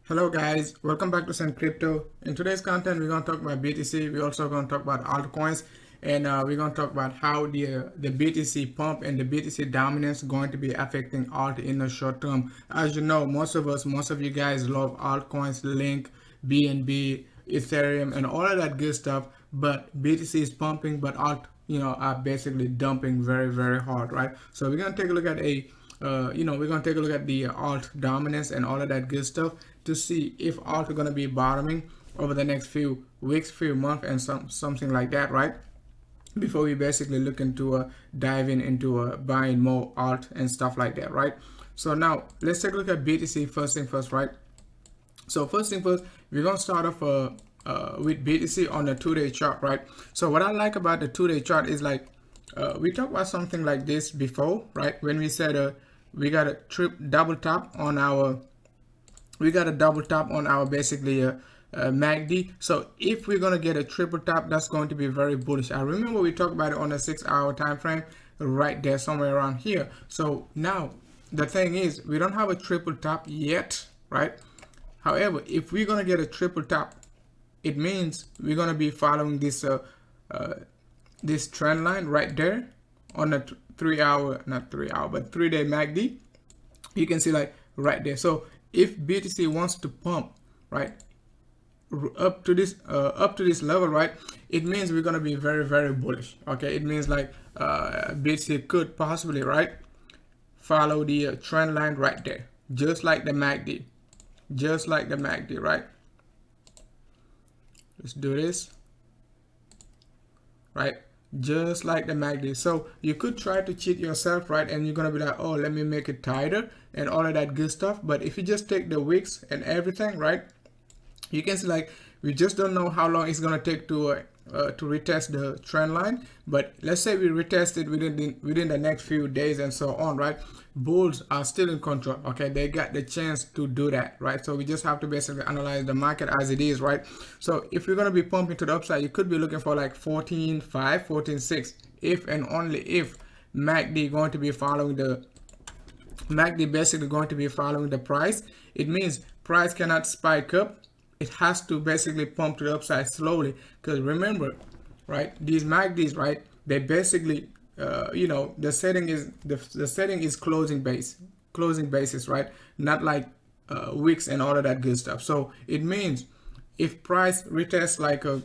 Hello guys, welcome back to Sun Crypto. In today's content, we're going to talk about BTC. We're also going to talk about altcoins, and we're going to talk about how the BTC pump and the BTC dominance going to be affecting alt in the short term. As you know, most of you guys love altcoins, Link, BNB, Ethereum, and all of that good stuff. But BTC is pumping, but alt, are basically dumping very hard, right? So we're going to take a look at we're going to take a look at the alt dominance and all of that good stuff to see if alt are going to be bottoming over the next few weeks, few months, and something like that, right? Before we basically look into diving into buying more alt and stuff like that, right? So now let's take a look at BTC first thing first, right? So first thing first, we're going to start off with BTC on the 2-day chart, right? So what I like about the 2-day chart is like we talked about something like this before, right? When we said we got a double tap on our basically MACD. So if we're gonna get a triple tap, that's going to be very bullish. I remember we talked about it on a 6-hour time frame, right there somewhere around here. So now the thing is, we don't have a triple tap yet, right? However, if we're gonna get a triple tap, it means we're gonna be following this this trend line right there on a 3-day MACD. You can see like right there. So if BTC wants to pump right up to this level, right, it means we're gonna be very bullish. Okay, it means like BTC could possibly right follow the trend line right there, just like the MACD, right? Let's do this, right? Just like the MACD. So you could try to cheat yourself, right? And you're gonna be like, oh, let me make it tighter and all of that good stuff. But if you just take the wicks and everything, right, you can see like we just don't know how long it's gonna take to retest the trend line. But let's say we retest it within the next few days and so on, right? Bulls are still in control. Okay, they got the chance to do that, right? So we just have to basically analyze the market as it is, right? So if you're gonna be pumping to the upside, you could be looking for like 14.5, 14.6, if and only if MACD going to be following the basically going to be following the price. It means price cannot spike up. It has to basically pump to the upside slowly, because remember, right, these MACDs, right, they basically the setting is closing basis, right, not like wicks and all of that good stuff. So it means if price retests like a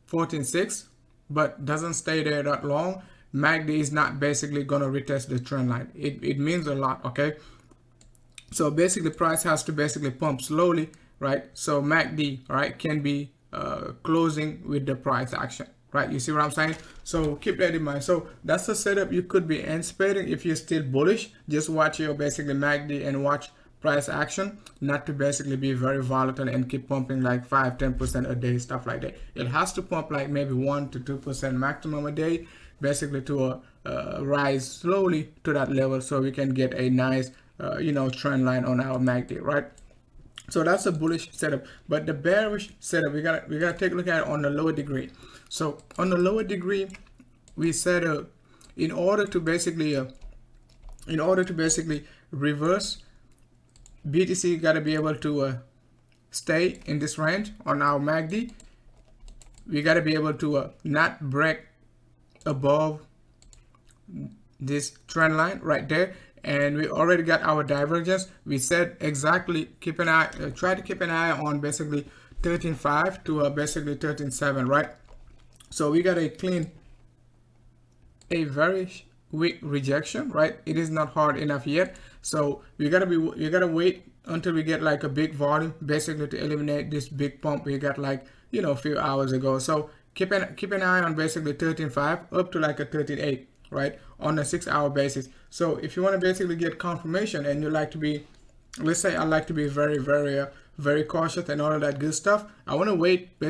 14.6 but doesn't stay there that long, MACD is not basically gonna retest the trend line. It means a lot. Okay, so basically price has to basically pump slowly, right? So MACD, right, can be closing with the price action, right? You see what I'm saying? So keep that in mind. So that's the setup you could be anticipating if you're still bullish. Just watch your basically MACD and watch price action, not to basically be very volatile and keep pumping like 5-10% a day, stuff like that. It has to pump like maybe 1 to 2% maximum a day, basically to rise slowly to that level, so we can get a nice trend line on our MACD, right? So that's a bullish setup. But the bearish setup, we gotta take a look at it on the lower degree. So on the lower degree, we said in order to basically reverse, BTC gotta be able to stay in this range on our MACD. We gotta be able to not break above this trend line right there. And we already got our divergence. We said exactly try to keep an eye on basically 13.5 to basically 13.7, right? So we got a very weak rejection, right? It is not hard enough yet. So we gotta wait until we get like a big volume, basically to eliminate this big pump we got like a few hours ago. So keep an eye on basically 13.5 up to like a 13.8, right, on a 6-hour basis. So if you want to basically get confirmation and you like to be, let's say I like to be very cautious and all of that good stuff, I would wait till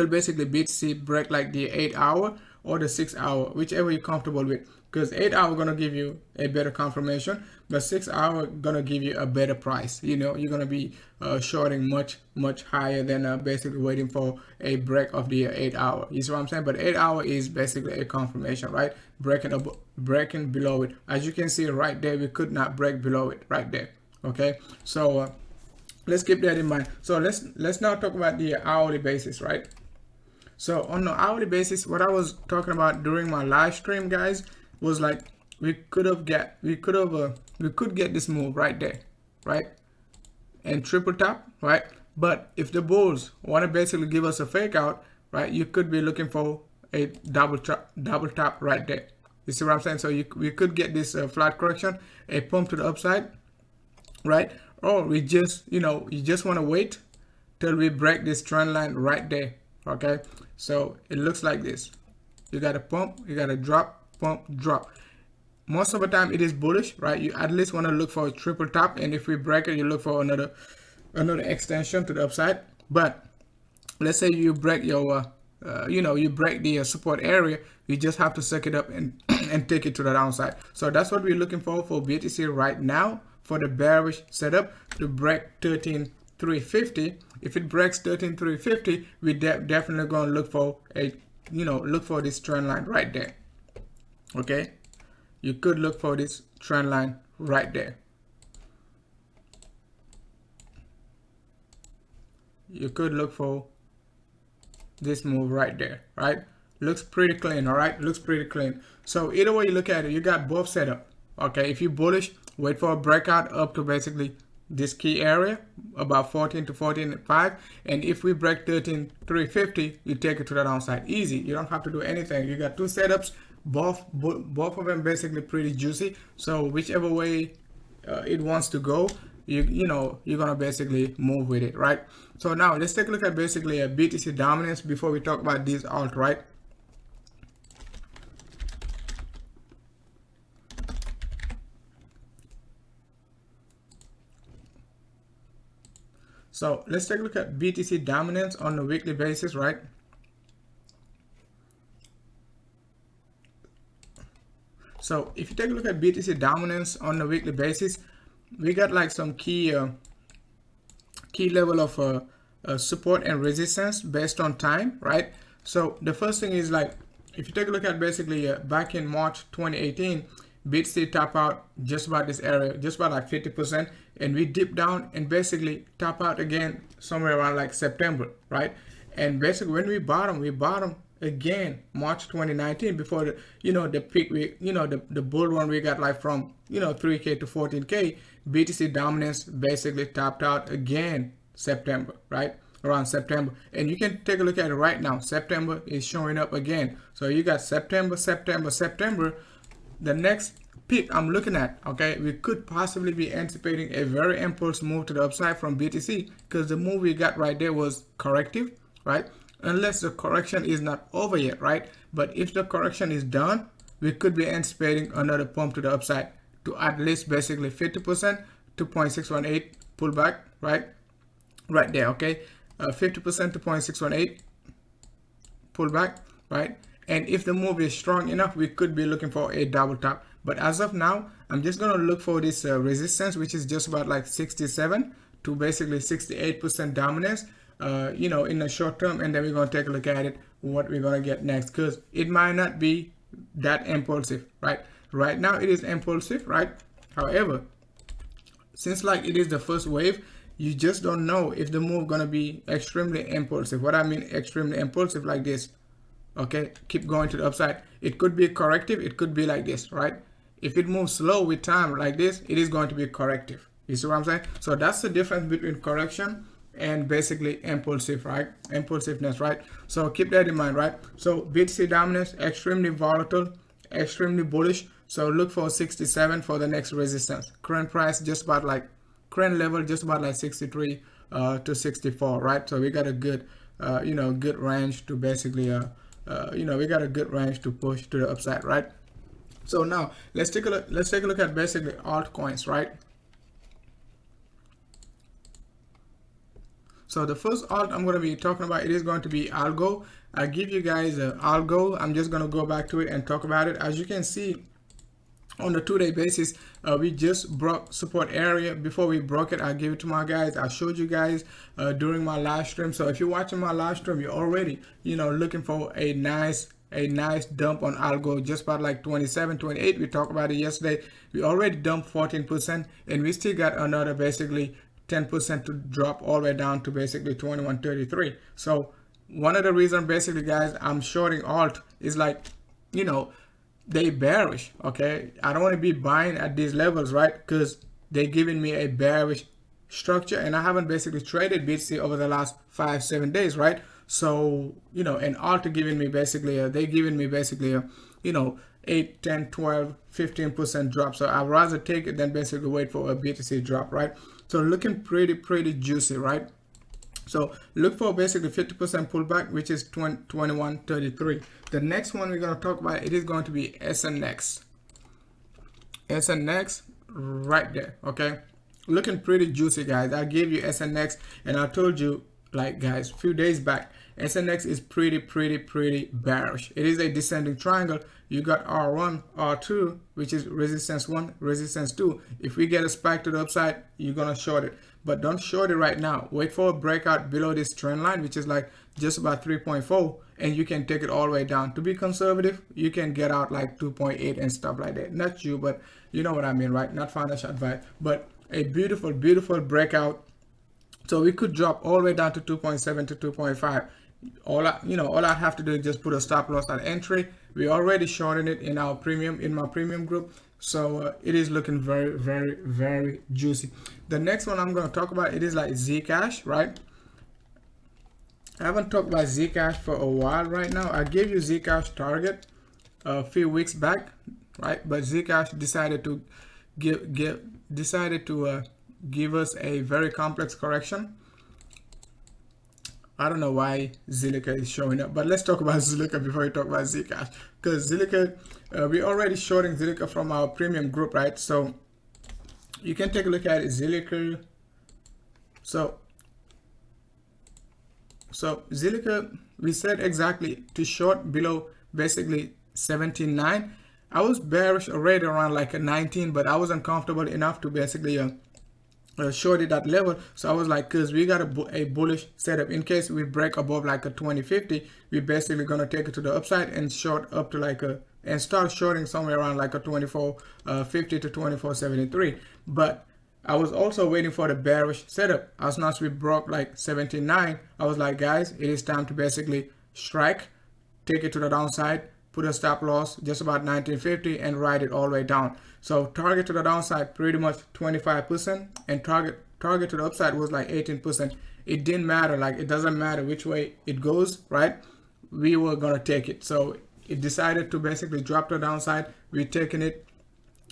basically BTC break like the 8-hour or the 6-hour, whichever you're comfortable with, because 8-hour gonna give you a better confirmation, but 6-hour gonna give you a better price. You're gonna be shorting much higher than basically waiting for a break of the 8-hour. You see what I'm saying? But 8-hour is basically a confirmation, right? Breaking below it. As you can see right there, we could not break below it right there. Okay, so let's keep that in mind. So let's now talk about the hourly basis, right? So on the hourly basis, what I was talking about during my live stream, guys, was like we could get this move right there, right, and triple tap, right? But if the bulls want to basically give us a fake out, right, you could be looking for a double tap right there. You see what I'm saying? So we could get this flat correction, a pump to the upside, right? Or we just, you just want to wait till we break this trend line right there. Okay, so it looks like this. You got a pump, you got a drop, pump, drop. Most of the time it is bullish, right? You at least want to look for a triple top, and if we break it, you look for another extension to the upside. But let's say you break your you break the support area, you just have to suck it up and and take it to the downside. So that's what we're looking for BTC right now, for the bearish setup to break 13,350. If it breaks 13,350, we definitely going to look for a look for this trend line right there. Okay, you could look for this trend line right there. You could look for this move right there, right? Looks pretty clean. All right, looks pretty clean. So either way you look at it, you got both set up. Okay, if you bullish, wait for a breakout up to basically this key area, about 14 to 14.5, and if we break 13,350, you take it to the downside. Easy. You don't have to do anything. You got two setups, both of them basically pretty juicy. So whichever way it wants to go, you're gonna basically move with it, right? So now let's take a look at basically a BTC dominance before we talk about these alt, right? So let's take a look at BTC dominance on a weekly basis, right? So if you take a look at BTC dominance on a weekly basis, we got like some key level of support and resistance based on time, right? So the first thing is, like, if you take a look at basically back in March 2018, BTC top out just about this area, just about like 50%, and we dip down and basically top out again somewhere around like September, right? And basically when we bottom again March 2019 before the the peak, we the bull run we got like from 3K to 14K. BTC dominance basically topped out again September, right? Around September. And you can take a look at it right now. September is showing up again. So you got September. The next peak I'm looking at, okay, we could possibly be anticipating a very impulse move to the upside from BTC, because the move we got right there was corrective, right? Unless the correction is not over yet, right? But if the correction is done, we could be anticipating another pump to the upside to at least basically 50% to 0.618 pullback, right? Right there, okay? 50% to 0.618 pullback, right? And if the move is strong enough, we could be looking for a double top. But as of now, I'm just going to look for this resistance, which is just about like 67 to basically 68% dominance, in the short term. And then we're going to take a look at it, what we're going to get next, because it might not be that impulsive, right? Right now it is impulsive, right? However, since like it is the first wave, you just don't know if the move going to be extremely impulsive. What I mean extremely impulsive, like this. Okay, keep going to the upside. It could be corrective, it could be like this, right? If it moves slow with time like this, it is going to be corrective. You see what I'm saying? So that's the difference between correction and basically impulsive, right? Impulsiveness, right? So keep that in mind, right? So BTC dominance, extremely volatile, extremely bullish. So look for 67 for the next resistance. Current price just about like current level just about like 63 to 64, right? So we got a good good range to basically we got a good range to push to the upside, right? So now let's take a look at basically altcoins, right? So the first alt I'm going to be talking about, it is going to be Algo. I give you guys Algo. I'm just going to go back to it and talk about it. As you can see, on the 2-day basis, we just broke support area. Before we broke it, I gave it to my guys. I showed you guys during my live stream. So if you're watching my live stream, you're already looking for a nice a nice dump on algo, just about like 27, 28. We talked about it yesterday. We already dumped 14%, and we still got another basically 10% to drop all the way down to basically 21.33. So one of the reasons basically, guys, I'm shorting alt is like, you know, they bearish. Okay, I don't want to be buying at these levels, right? Because they giving me a bearish structure, and I haven't basically traded BTC over the last 5-7 days, right? So, you know, and alt giving me basically they giving me basically a, you know, 8, 10, 12, 15% drop. So I'd rather take it than basically wait for a BTC drop, right? So looking pretty juicy, right? So look for basically 50% pullback, which is 21.33. The next one we're going to talk about, it is going to be SNX. SNX right there, okay? Looking pretty juicy, guys. I gave you SNX, and I told you, like, guys, a few days back, SNX is pretty bearish. It is a descending triangle. You got R1, R2, which is resistance 1, resistance 2. If we get a spike to the upside, you're gonna short it, but don't short it right now. Wait for a breakout below this trend line, which is like just about 3.4, and you can take it all the way down. To be conservative, you can get out like 2.8 and stuff like that. Not you, but you know what I mean, right? Not financial advice, but a beautiful breakout. So we could drop all the way down to 2.7 to 2.5. All I have to do is just put a stop loss at entry. We already shorted it in our premium, in my premium group. So it is looking very juicy. The next one I'm going to talk about, it is like Zcash, right? I haven't talked about Zcash for a while right now. I gave you Zcash target a few weeks back, right? But Zcash decided to give us a very complex correction. I don't know why Zilliqa is showing up, but let's talk about Zilliqa before we talk about Zcash. Because Zilliqa, we're already shorting Zilliqa from our premium group, right? So you can take a look at it, Zilliqa. So Zilliqa, we said exactly to short below basically 17.9. I was bearish already around like a 19, but I wasn't comfortable enough to basically shorted that level. So I was like, because we got a bullish setup, in case we break above like a 2050, we're basically gonna take it to the upside and short up to like a, and start shorting somewhere around like a 2450 to 2473. But I was also waiting for the bearish setup. As soon as we broke like 17.9, I was like, guys, it is time to basically strike, take it to the downside, put a stop loss just about 1950 and ride it all the way down. So target to the downside pretty much 25%, and target to the upside was like 18%. It didn't matter, like it doesn't matter which way it goes, right? We were gonna take it. So it decided to basically drop to the downside. We're taking it.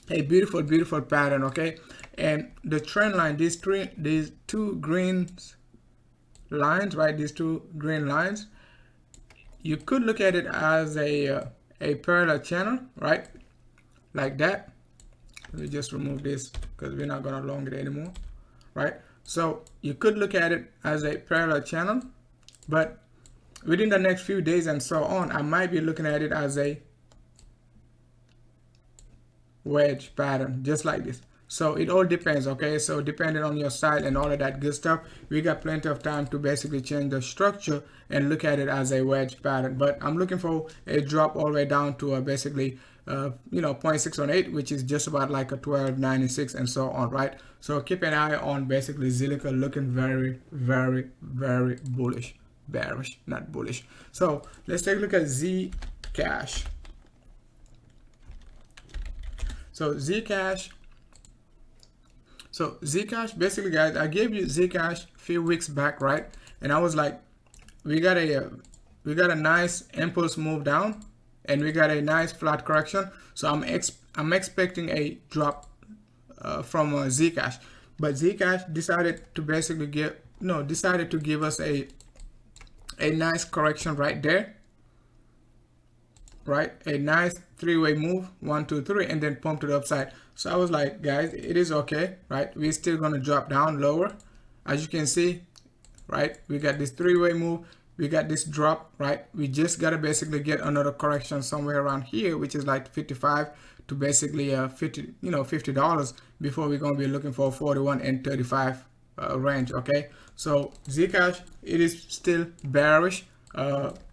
A beautiful pattern, okay? And the trend line, these two green lines, right? These two green lines, you could look at it as a parallel channel, right? Like that. Let me just remove this because we're not gonna long it anymore, right? So you could look at it as a parallel channel, but within the next few days and so on, I might be looking at it as a wedge pattern, just like this. So it all depends, okay? So depending on your style and all of that good stuff, we got plenty of time to basically change the structure and look at it as a wedge pattern. But I'm looking for a drop all the way down to basically 0.618, which is just about like a 1296 and so on, right? So keep an eye on basically Zilliqa, looking very bullish, bearish, not bullish. So let's take a look at Zcash. So Zcash, basically, guys, I gave you Zcash a few weeks back, right? And I was like, we got a nice impulse move down, and we got a nice flat correction. So I'm expecting a drop from Zcash, but Zcash decided to basically give us a nice correction right there, right? A nice three-way move, 1 2 3, and then pump to the upside. So I was like, guys, it is okay, right? We're still gonna drop down lower, as you can see, right? We got this three-way move, we got this drop, right? We just gotta basically get another correction somewhere around here, which is like 55 to basically $50 before we're gonna be looking for 41 and 35 range, okay? So Zcash, it is still bearish.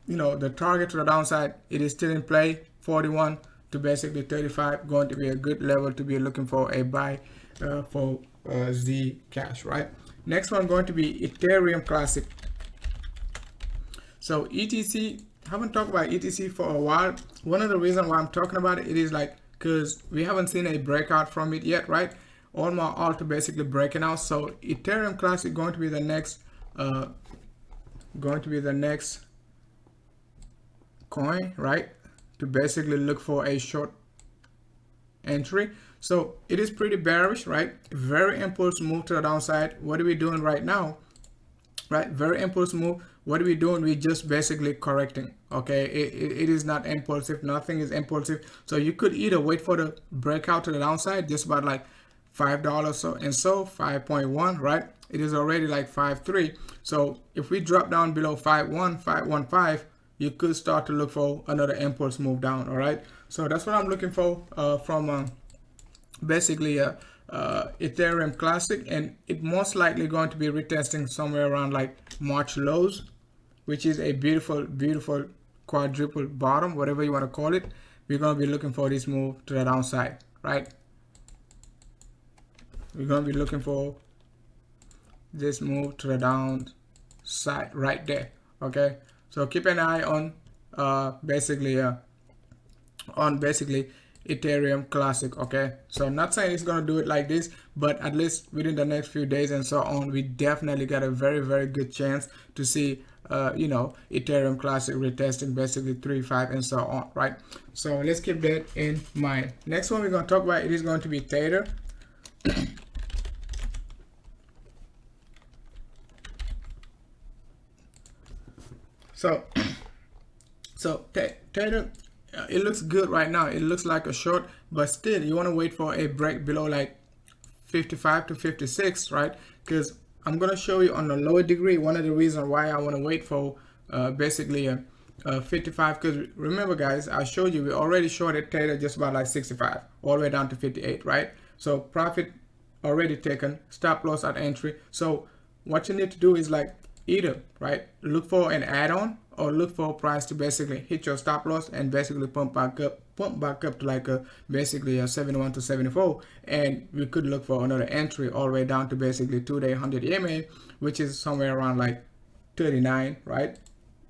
the target to the downside, it is still in play. 41 to basically 35 going to be a good level to be looking for a buy for Zcash, right? Next one going to be Ethereum Classic. So ETC, haven't talked about ETC for a while. One of the reasons why I'm talking about it is like because we haven't seen a breakout from it yet, right? All my alt basically breaking out. So Ethereum Classic going to be the next coin, right? To basically look for a short entry. So it is pretty bearish, right? Very impulse move to the downside. What are we doing right now? Right, very impulse move. What are we doing? We're just basically correcting. Okay, it is not impulsive. Nothing is impulsive. So you could either wait for the breakout to the downside, just about like $5 so and so 5.1, right? It is already like 5.3. So if we drop down below 5.1, 5.15, you could start to look for another impulse move down. All right, so that's what I'm looking for from basically Ethereum Classic, and it most likely going to be retesting somewhere around like March lows, which is a beautiful quadruple bottom, whatever you want to call it. We're going to be looking for this move to the downside, right? We're going to be looking for this move to the downside right there. Okay, so keep an eye on basically Ethereum Classic. Okay, so I'm not saying it's going to do it like this, but at least within the next few days and so on, we definitely got a very good chance to see Ethereum Classic retesting basically 3.5 and so on, right? So let's keep that in mind. Next one we're going to talk about, it is going to be Tether. So Tether, it looks good right now. It looks like a short, but still you want to wait for a break below like 55 to 56, right? Because I'm going to show you on the lower degree one of the reasons why I want to wait for basically 55, because remember guys, I showed you we already shorted Tether just about like 65 all the way down to 58, right? So profit already taken, stop loss at entry. So what you need to do is like either, right, look for an add-on or look for a price to basically hit your stop loss and basically pump back up to like basically a 71 to 74, and we could look for another entry all the way down to basically 2-day 100 EMA, which is somewhere around like 39, right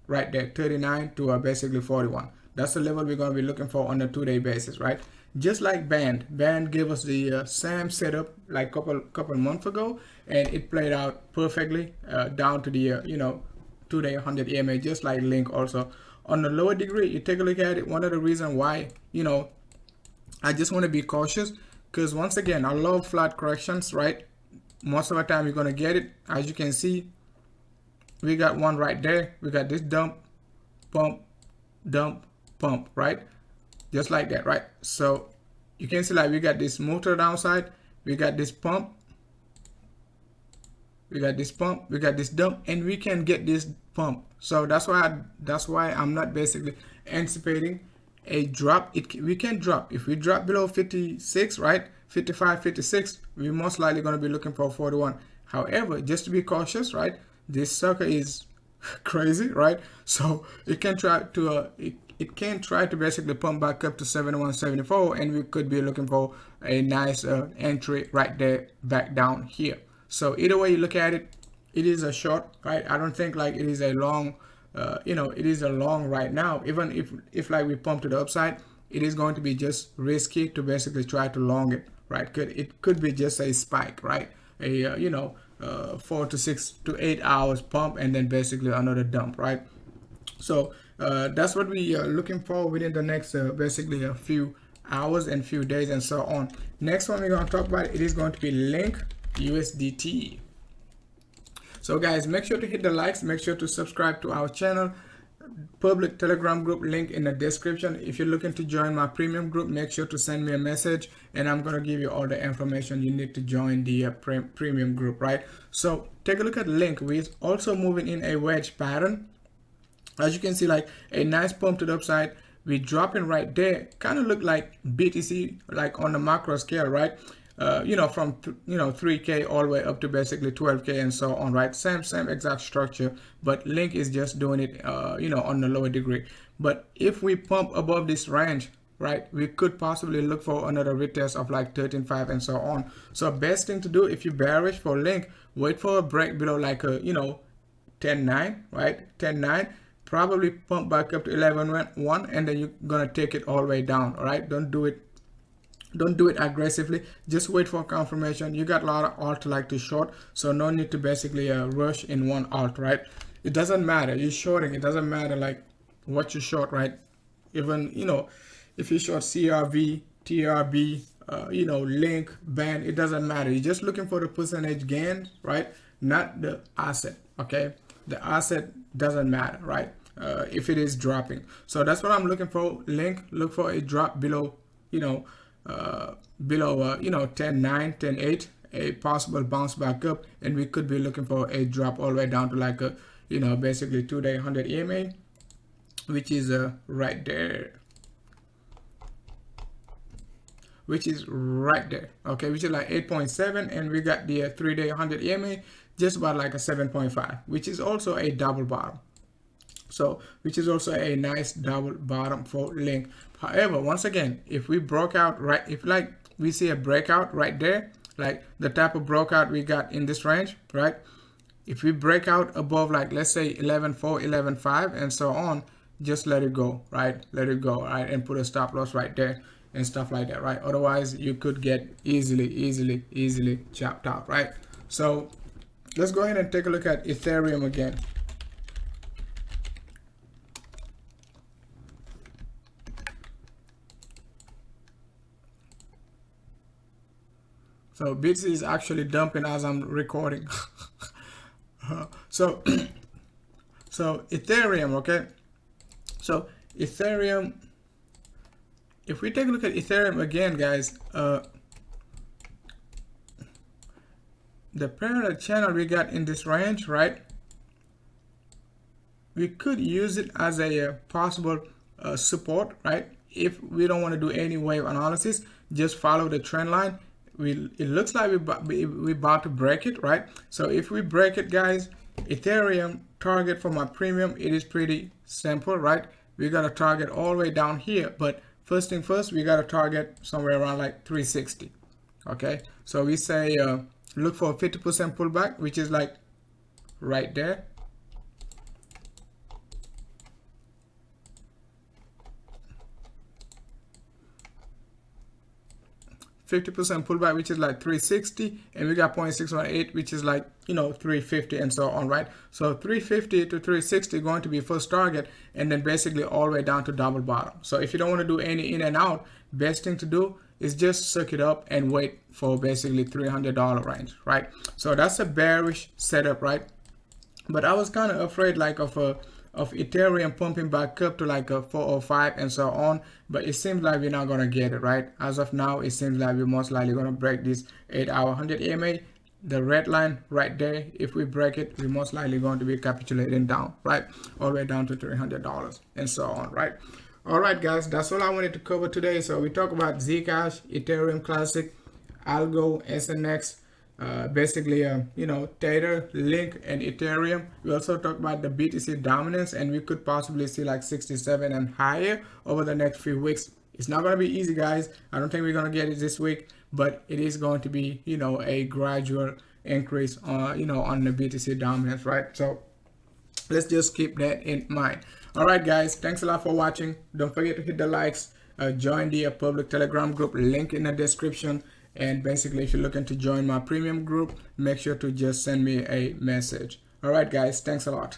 there, 39 to basically 41. That's the level we're going to be looking for on a 2-day basis, right? Just like Band gave us the same setup like couple months ago, and it played out perfectly down to the 2-day 100 EMA, just like Link. Also on the lower degree, you take a look at it. One of the reasons why I just want to be cautious, because once again, I love flat corrections, right? Most of the time you're going to get it. As you can see, we got one right there. We got this dump, pump, right? Just like that, right? So you can see like we got this move to the downside, we got this pump, we got this dump, and we can get this pump. So that's why I'm not basically anticipating a drop. We can drop. If we drop below 56, right, 55, 56, we're most likely going to be looking for 41. However, just to be cautious, right, this sucker is crazy, right? So it can try to it can try to basically pump back up to 71, 74, and we could be looking for a nice entry right there back down here. So either way you look at it, it is a short, right? I don't think like it is a long, it is a long right now. Even if like we pump to the upside, it is going to be just risky to basically try to long it, right? It could be just a spike, right? A 4 to 6 to 8 hours pump and then basically another dump, right? So that's what we are looking for within the next basically a few hours and few days and so on. Next one we're going to talk about, it is going to be Link USDT. So guys, make sure to hit the likes, make sure to subscribe to our channel. Public Telegram group link in the description. If you're looking to join my premium group, make sure to send me a message and I'm going to give you all the information you need to join the premium group, right? So take a look at Link. We're also moving in a wedge pattern. As you can see, like a nice pump to the upside. We dropping right there. Kind of look like BTC, like on the macro scale, right? from 3K all the way up to basically 12K and so on, right? Same exact structure, but Link is just doing it on the lower degree. But if we pump above this range, right, we could possibly look for another retest of like 13.5 and so on. So best thing to do if you bearish for Link, wait for a break below like a 10.9, right? 10.9, probably pump back up to 11.1, and then you're gonna take it all the way down. All right, don't do it aggressively, just wait for confirmation. You got a lot of alt like to short, so no need to basically rush in one alt, right? It doesn't matter, you're shorting, it doesn't matter like what you short, right? Even if you short CRV, TRB, Link, band, it doesn't matter. You're just looking for the percentage gain, right? Not the asset. Okay, the asset doesn't matter, right? If it is dropping. So that's what I'm looking for. Link, look for a drop below 10.9, 10.8, a possible bounce back up, and we could be looking for a drop all the way down to like a basically 2-day 100 EMA, which is right there, okay, which is like 8.7, and we got the 3-day 100 EMA just about like a 7.5, which is also a double bottom. So which is also a nice double bottom for Link. However, once again, if we broke out, right, if like we see a breakout right there, like the type of breakout we got in this range, right, if we break out above like let's say 11.4, 11.5 and so on, just let it go, right? Let it go, right? And put a stop loss right there and stuff like that, right? Otherwise you could get easily chopped out, right? So let's go ahead and take a look at Ethereum again. So Bits is actually dumping as I'm recording. So Ethereum, okay? So Ethereum, if we take a look at Ethereum again, guys, the parallel channel we got in this range, right? We could use it as a possible support, right? If we don't want to do any wave analysis, just follow the trend line. It looks like we're about to break it, right? So if we break it, guys, Ethereum target for my premium, it is pretty simple, right? We got a target all the way down here, but first thing first, we got a target somewhere around like 360. Okay, so we say look for a 50% pullback, which is like right there. 50% pullback, which is like 360, and we got 0.618, which is like 350 and so on, right? So 350 to 360 going to be first target, and then basically all the way down to double bottom. So if you don't want to do any in and out, best thing to do is just suck it up and wait for basically $300 range, right? So that's a bearish setup, right? But I was kind of afraid like of Ethereum pumping back up to like a 405 and so on, but it seems like we're not gonna get it, right? As of now, it seems like we're most likely gonna break this 8-hour 100 EMA, the red line right there. If we break it, we're most likely going to be capitulating down, right, all the way down to $300 and so on, right? All right, guys, that's all I wanted to cover today. So we talk about Zcash, Ethereum Classic, Algo, SNX, basically Tether, Link, and Ethereum. We also talk about the BTC dominance, and we could possibly see like 67 and higher over the next few weeks. It's not going to be easy, guys. I don't think we're going to get it this week, but it is going to be a gradual increase on the BTC dominance, right? So let's just keep that in mind. All right, guys, thanks a lot for watching. Don't forget to hit the likes, join the public Telegram group, link in the description. And basically, if you're looking to join my premium group, make sure to just send me a message. All right, guys, thanks a lot.